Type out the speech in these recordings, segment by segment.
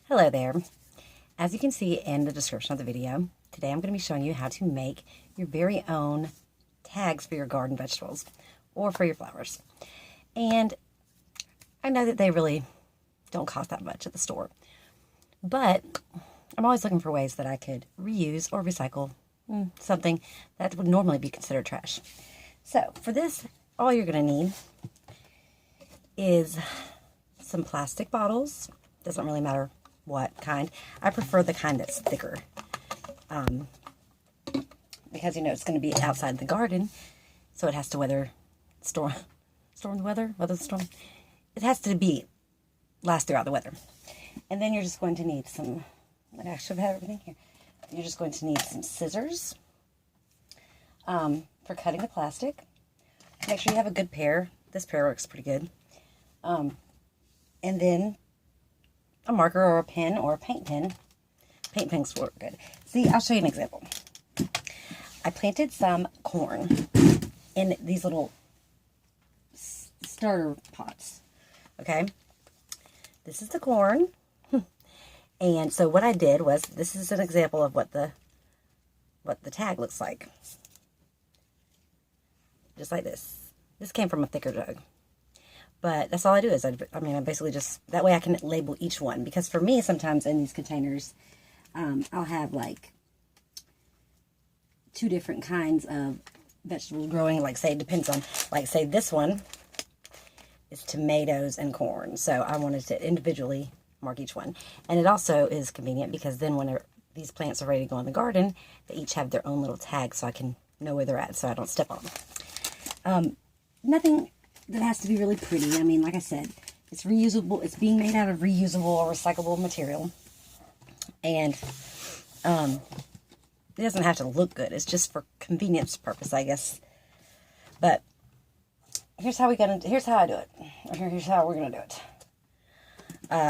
Hello there. As you can see in the description of the video, today I'm going to be showing you how to make your very own tags for your garden vegetables or for your flowers. And I know that they really don't cost that much at the store, but I'm always looking for ways that I could reuse or recycle something that would normally be considered trash. So for this, all you're going to need is some plastic bottles. Doesn't really matter what kind. I prefer the kind that's thicker because you know it's going to be outside the garden, so it has to weather the storm. It has to last throughout the weather. And then you're just going to need some, I should have everything here. You're just going to need some scissors for cutting the plastic. Make sure you have a good pair. This pair works pretty good. And then a marker or a pen or a paint pen. Paint pens work good. See, I'll show you an example. I planted some corn in these little starter pots. Okay? This is the corn. And so what I did was, this is an example of what the tag looks like. Just like this. This came from a thicker jug. But that's all I do is, I basically just, that way I can label each one. Because for me, sometimes in these containers, I'll have like 2 different kinds of vegetables growing. Like say, it depends on, like say this one is tomatoes and corn. So I wanted to individually mark each one. And it also is convenient because then when these plants are ready to go in the garden, they each have their own little tag so I can know where they're at so I don't step on them. Nothing that has to be really pretty. I mean, like I said, it's reusable. It's being made out of reusable or recyclable material. And it doesn't have to look good. It's just for convenience purpose, I guess. But here's how I do it. Or here's how we're going to do it.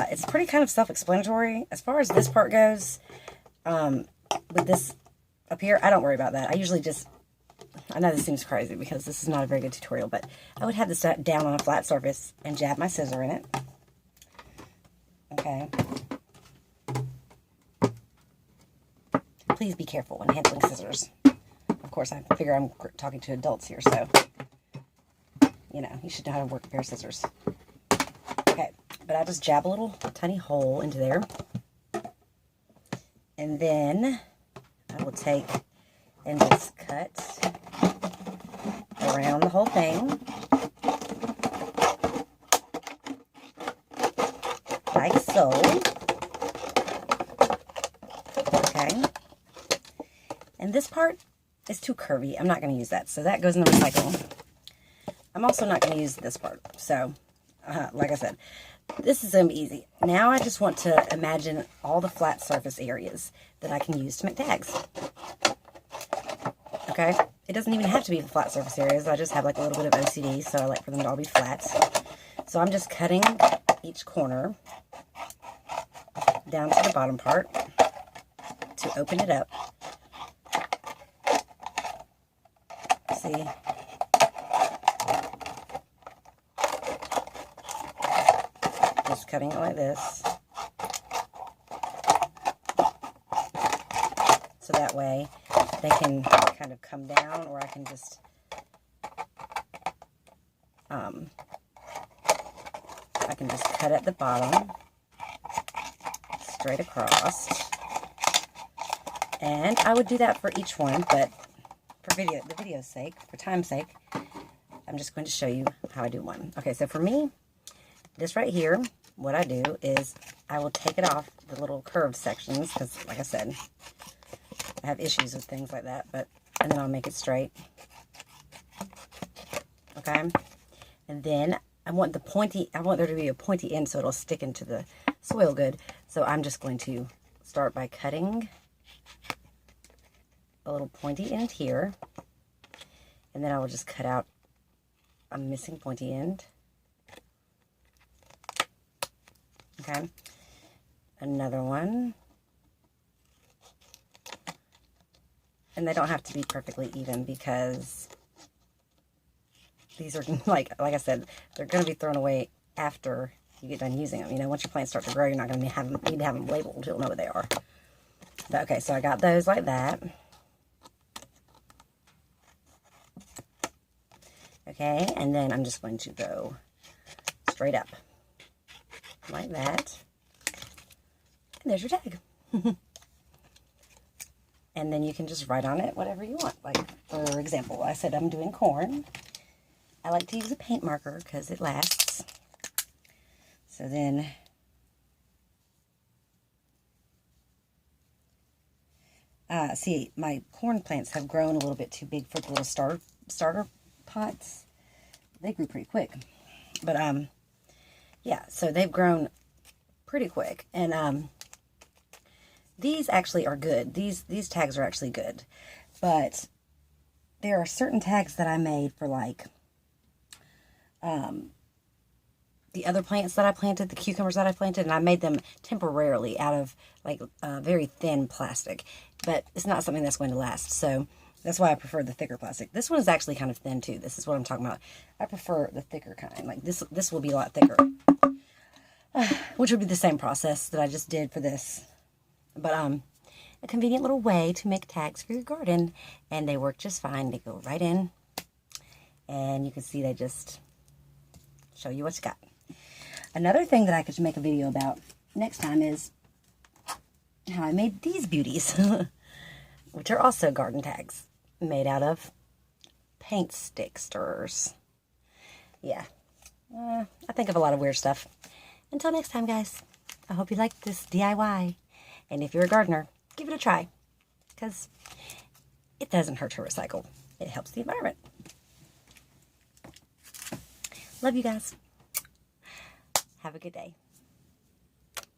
It's pretty kind of self-explanatory. As far as this part goes, with this up here, I don't worry about that. I usually just, I know this seems crazy because this is not a very good tutorial, but I would have this down on a flat surface and jab my scissor in it. Okay. Please be careful when handling scissors. Of course, I figure I'm talking to adults here, so, you know, you should know how to work a pair of scissors. Okay, but I'll just jab a little tiny hole into there. And then I will take and just cut around the whole thing, like so. Okay. And this part is too curvy. I'm not going to use that, so that goes in the recycle. I'm also not going to use this part, so like I said, this is going to be easy. Now I just want to imagine all the flat surface areas that I can use to make tags. Okay? It doesn't even have to be the flat surface areas. I just have like a little bit of OCD, so I like for them to all be flat. So I'm just cutting each corner down to the bottom part to open it up. See? Just cutting it like this. So that way they can kind of come down, or I can just cut at the bottom straight across. And I would do that for each one, but for the video's sake, for time's sake, I'm just going to show you how I do one. Okay, so for me, this right here, what I do is I will take it off the little curved sections, because like I said, I have issues with things like that, and then I'll make it straight. Okay? And then I want there to be a pointy end so it'll stick into the soil good. So I'm just going to start by cutting a little pointy end here. And then I will just cut out a missing pointy end. Okay? Another one. And they don't have to be perfectly even because these are, like I said, they're going to be thrown away after you get done using them. You know, once your plants start to grow, you're not going to need to have them labeled until you'll know what they are. But, okay, so I got those like that. Okay, and then I'm just going to go straight up like that. And there's your tag. And then you can just write on it whatever you want. Like, for example, I said I'm doing corn. I like to use a paint marker because it lasts. So then, see, my corn plants have grown a little bit too big for the little starter pots. They grew pretty quick. But, yeah, so they've grown pretty quick. And, these actually are good. These tags are actually good. But there are certain tags that I made for, like, the other plants that I planted, the cucumbers that I planted, and I made them temporarily out of, like, very thin plastic. But it's not something that's going to last, so that's why I prefer the thicker plastic. This one is actually kind of thin, too. This is what I'm talking about. I prefer the thicker kind. Like, this will be a lot thicker. Which would be the same process that I just did for this. But, a convenient little way to make tags for your garden. And they work just fine. They go right in. And you can see they just show you what you got. Another thing that I could make a video about next time is how I made these beauties. Which are also garden tags. Made out of paint stick stirrers. Yeah. I think of a lot of weird stuff. Until next time, guys. I hope you liked this DIY. And if you're a gardener, give it a try. Because it doesn't hurt to recycle. It helps the environment. Love you guys. Have a good day.